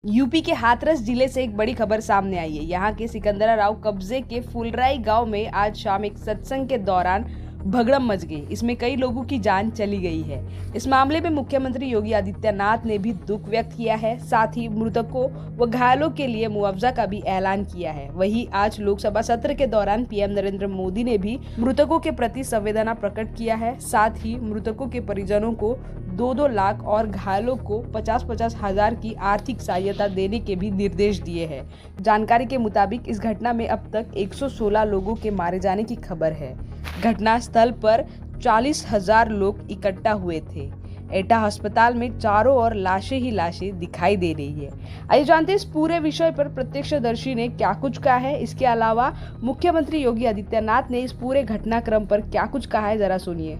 UP के हाथरस जिले से एक बड़ी खबर सामने आई है। यहाँ के सिकंदराराव कब्जे के फुलराई गांव में आज शाम एक सत्संग के दौरान भगड़म मच गई। इसमें कई लोगों की जान चली गई है। इस मामले में मुख्यमंत्री योगी आदित्यनाथ ने भी दुख व्यक्त किया है। साथ ही मृतकों व घायलों के लिए मुआवजा का भी ऐलान किया है। वहीं आज लोकसभा सत्र के दौरान पीएम नरेंद्र मोदी ने भी मृतकों के प्रति संवेदना प्रकट किया है। साथ ही मृतकों के परिजनों को 2-2 लाख और घायलों को 50-50 हजार की आर्थिक सहायता देने के भी निर्देश दिए हैं। जानकारी के मुताबिक इस घटना में अब तक 116 लोगों के मारे जाने की खबर है। घटना स्थल पर 40,000 लोग इकट्ठा हुए थे। एटा अस्पताल में चारों ओर लाशें ही लाशें दिखाई दे रही है। आइए जानते हैं इस पूरे विषय पर प्रत्यक्षदर्शी ने क्या कुछ कहा है। इसके अलावा मुख्यमंत्री योगी आदित्यनाथ ने इस पूरे घटनाक्रम पर क्या कुछ कहा है, जरा सुनिए।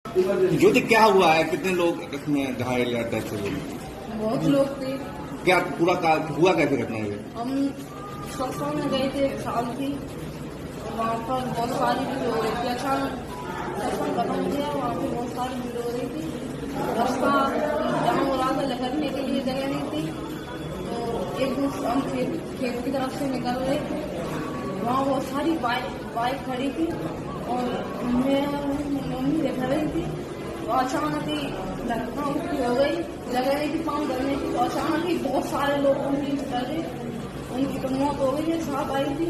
ज्योति, क्या हुआ है? कितने लोग इसमें घायल या डेथ हुए? बहुत लोग थे। क्या पूरा हुआ कैसे घटना है? हम सत्संग में गए थे, एक साल थी, वहाँ पर बहुत सारी भीड़ हो रही थी। अचानक सत्संग खत्म हो गया, वहाँ पे बहुत सारी भीड़ हो रही थी। रास्ता जहाँ हो रहा था लगने के लिए जगह नहीं थी, तो एक दूसरे हम खेत की तरफ से निकल रहे थे। वहाँ बहुत सारी बाइक खड़ी थी और मैं मम्मी देख रही थी। तो अचानक ही धक्का उल्टी हो गई, लग रही थी पाँव धरने की। तो अचानक ही बहुत सारे लोग उनकी डरे, उनकी तो मौत हो गई है। साहब आई थी,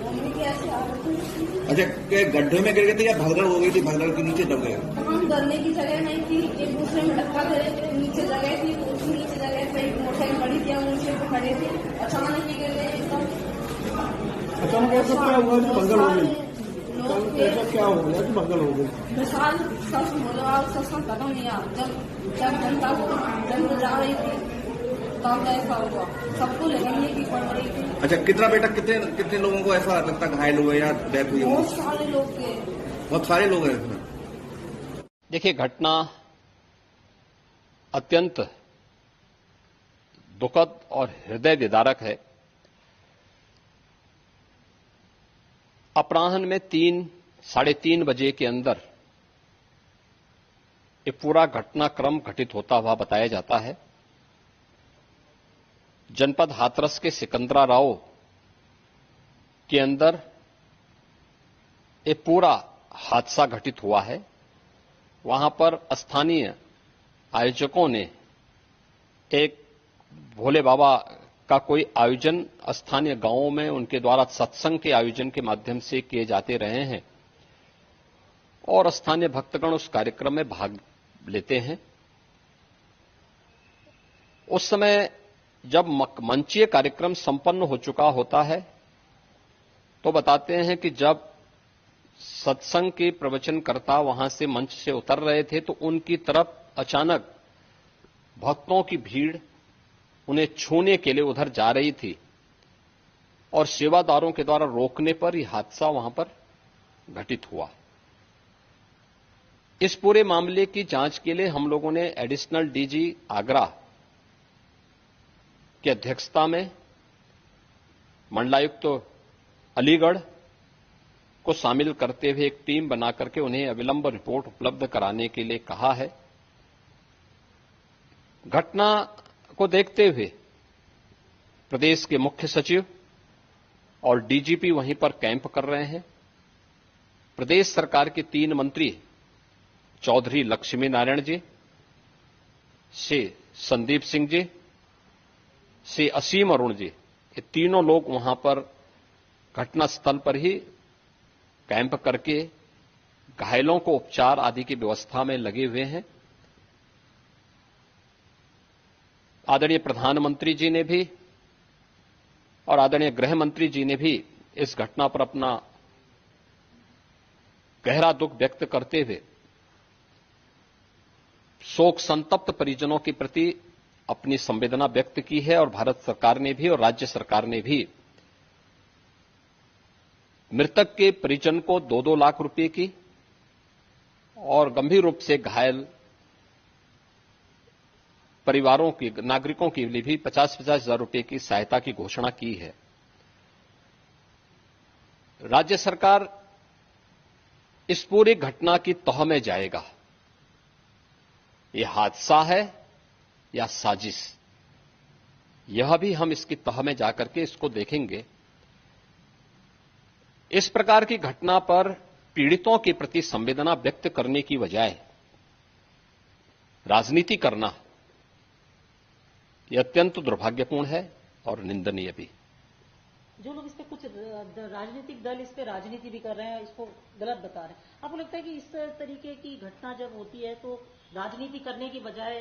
मम्मी की ऐसी हालत थी। अच्छा, क्या गड्ढे में गिर गए थे या भगदड़ हो गई थी? भगदड़ के नीचे दब गए? हम डरने की जगह नहीं थी, एक दूसरे में धक्का दे रहे थे। नीचे जगह थी, तो उस नीचे जगह पे एक मोटरसाइकिल खड़ी थी, हम नीचे पे खड़े थे। अचानक ही गिर गए एकदम। अचानक ऐसा क्या हुआ कि भगदड़ हो गई? ऐसा क्या हो गया कि भगदड़ हो गई? मिसाल सच बोलो, सच खत्म नहीं आ। जब जनता जब जा रही थी तब ऐसा हुआ, सबको लगने की पड़ रही थी। अच्छा, कितना बेटा कितने लोगों को ऐसा लगता घायल हुए या डेथ हुई? बहुत सारे लोग थे। बहुत सारे लोग हैं इसमें। देखिए, घटना अत्यंत दुखद और हृदय विदारक है। अपराह्न में 3-3:30 बजे के अंदर ये पूरा घटनाक्रम घटित होता हुआ बताया जाता है। जनपद हाथरस के सिकंदराराव के अंदर ये पूरा हादसा घटित हुआ है। वहां पर स्थानीय आयोजकों ने एक भोले बाबा का कोई आयोजन स्थानीय गांवों में उनके द्वारा सत्संग के आयोजन के माध्यम से किए जाते रहे हैं और स्थानीय भक्तगण उस कार्यक्रम में भाग लेते हैं। उस समय जब मंचीय कार्यक्रम संपन्न हो चुका होता है तो बताते हैं कि जब सत्संग के प्रवचनकर्ता वहां से मंच से उतर रहे थे तो उनकी तरफ अचानक भक्तों की भीड़ उन्हें छूने के लिए उधर जा रही थी और सेवादारों के द्वारा रोकने पर यह हादसा वहां पर घटित हुआ। इस पूरे मामले की जांच के लिए हम लोगों ने एडिशनल डीजी आगरा की अध्यक्षता में मंडलायुक्त अलीगढ़ को शामिल करते हुए एक टीम बनाकर के उन्हें अविलंब रिपोर्ट उपलब्ध कराने के लिए कहा है। घटना को देखते हुए प्रदेश के मुख्य सचिव और डीजीपी वहीं पर कैंप कर रहे हैं। प्रदेश सरकार के 3 मंत्री चौधरी लक्ष्मी नारायण जी, श्री संदीप सिंह जी, श्री असीम अरुण जी, ये तीनों लोग वहां पर घटना स्थल पर ही कैंप करके घायलों को उपचार आदि की व्यवस्था में लगे हुए हैं। आदरणीय प्रधानमंत्री जी ने भी और आदरणीय गृह मंत्री जी ने भी इस घटना पर अपना गहरा दुख व्यक्त करते हुए शोक संतप्त परिजनों के प्रति अपनी संवेदना व्यक्त की है और भारत सरकार ने भी और राज्य सरकार ने भी मृतक के परिजन को 2-2 लाख रुपए की और गंभीर रूप से घायल परिवारों की नागरिकों के लिए भी 50-50 हजार रुपए की सहायता की घोषणा की है। राज्य सरकार इस पूरी घटना की तह में जाएगा। यह हादसा है या साजिश, यह भी हम इसकी तह में जाकर के इसको देखेंगे। इस प्रकार की घटना पर पीड़ितों के प्रति संवेदना व्यक्त करने की बजाय राजनीति करना यह अत्यंत दुर्भाग्यपूर्ण है और निंदनीय भी। जो लोग इस पे कुछ राजनीतिक दल इस पे राजनीति भी कर रहे हैं, इसको गलत बता रहे हैं, आपको लगता है कि इस तरीके की घटना जब होती है तो राजनीति करने की बजाय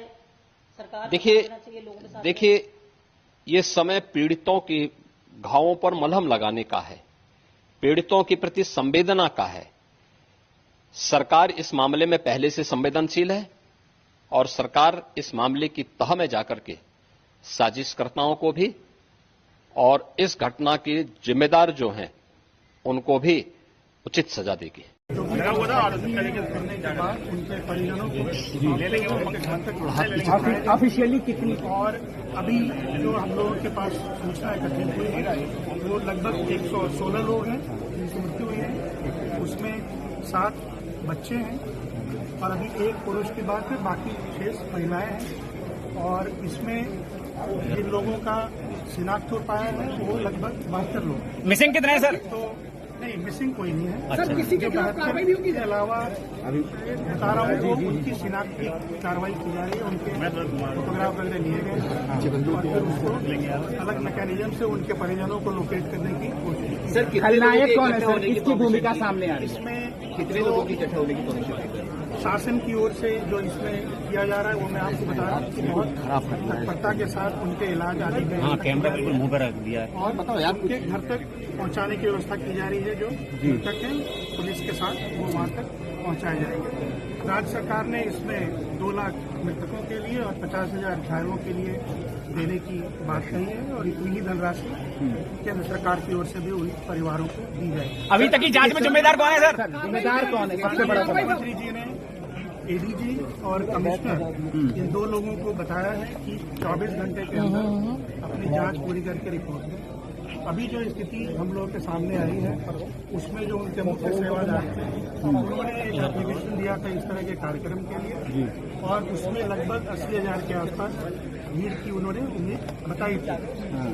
सरकार देखिए ये समय पीड़ितों के घावों पर मलहम लगाने का है, पीड़ितों के प्रति संवेदना का है। सरकार इस मामले में पहले से संवेदनशील है और सरकार इस मामले की तह में जाकर के साजिशकर्ताओं को भी और इस घटना के जिम्मेदार जो हैं उनको भी उचित सजा देगी। उनके परिजनों को ऑफिशियली कितनी, और अभी जो हम लोगों के पास सूचना एकत्रित हुई है वो लगभग 116 लोग हैं जिनकी मृत्यु हुई है, उसमें 7 बच्चे हैं और अभी 1 पुरुष की बात है, बाकी 6 महिलाएं हैं। और इसमें जिन लोगों का शिनाख्त हो पाया है वो लगभग 72 लोग। मिसिंग कितने हैं सर? तो नहीं, मिसिंग कोई नहीं है। सर किसी के खिलाफ कार्रवाई भी होगी? इसके अलावा अभी बता रहा हूँ वो उनकी शिनाख्त की कार्रवाई की जा रही है, उनके फोटोग्राफ वगैरह लिए गए और फिर उसको अलग मैकेनिज्म से उनके परिजनों को लोकेट करने की कोशिश। सर खलनायक कौन है सर? किसकी भूमिका सामने आ रही है? इसमें कितने लोगों की इकट्ठा होने की कोशिश शासन की ओर से जो इसमें किया जा रहा है वो मैं आपको बता रहा हूँ कि बहुत तत्परता के साथ उनके इलाज आदि हाँ, कैमरा बिल्कुल मुंह पर रख दिया है और बताओ यार उनके घर तक पहुंचाने की व्यवस्था की जा रही है। जो तक है पुलिस के साथ वो वहां तक पहुंचाए जाएंगे। राज्य सरकार ने इसमें 2 लाख मृतकों के लिए और 50,000 घायलों के लिए देने की बात कही है और इतनी ही धनराशि केंद्र सरकार की ओर से भी उन परिवारों को दी जाएगी। अभी तक की जांच में जिम्मेदार कौन है सर? जिम्मेदार कौन है? सबसे बड़ा मुख्यमंत्री जी ने एडीजी और कमिश्नर इन 2 लोगों को बताया है कि 24 घंटे के अंदर अपनी जांच पूरी करके रिपोर्ट दें। अभी जो स्थिति हम लोगों के सामने आई है उसमें जो उनके मुख्य सेवादार थे उन्होंने एक एप्लीकेशन दिया था इस तरह के कार्यक्रम के लिए और उसमें लगभग 80,000 के आसपास भीड़ की उन्होंने उम्मीद बताई थी,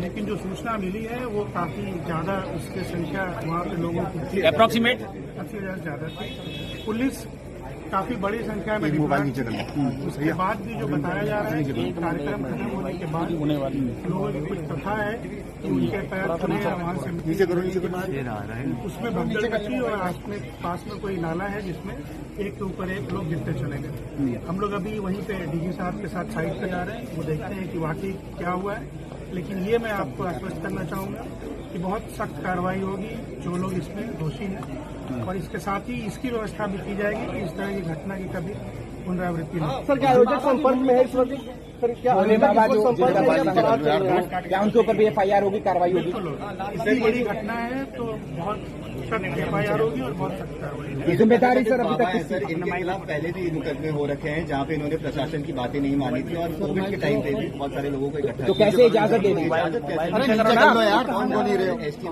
लेकिन जो सूचना मिली है वो काफी ज्यादा उसकी संख्या वहाँ पे लोगों की अप्रोक्सीमेट 80,000 ज्यादा थी। पुलिस काफी बड़ी संख्या में उसके बाद भी जो बताया जा रहा है कि कार्यक्रम खत्म होने के बाद लोगों की कुछ प्रथा है कि उनके पैर खुले वहां से उसमें भगदड़ मची और पास में कोई नाला है जिसमें एक के ऊपर एक लोग गिरते चले गए। हम लोग अभी वहीं पे डीजी साहब के साथ साइड पे जा रहे हैं, वो देखते हैं कि वाकई क्या हुआ है। लेकिन ये मैं आपको आश्वस्त करना चाहूंगा कि बहुत सख्त कार्रवाई होगी जो लोग इसमें दोषी हैं और इसके साथ ही इसकी व्यवस्था भी की जाएगी कि इस तरह की घटना की कभी पुनरावृत्ति नहीं। सर क्या आयोजक संपर्क में है इस वक्त? सर क्या उनके ऊपर भी FIR होगी, कार्रवाई होगी? इतनी बड़ी घटना है तो बहुत सख्त FIR होगी और बहुत सख्त कार्रवाई। जिम्मेदारी सर अभी तक सर इनके खिलाफ पहले भी मुकदमे हो रखे हैं जहाँ पे इन्होंने प्रशासन की बातें नहीं मानी थी और कोविड के टाइम पे भी बहुत सारे लोगों को इकट्ठा। तो कैसे इजाजत दे दी? एसटी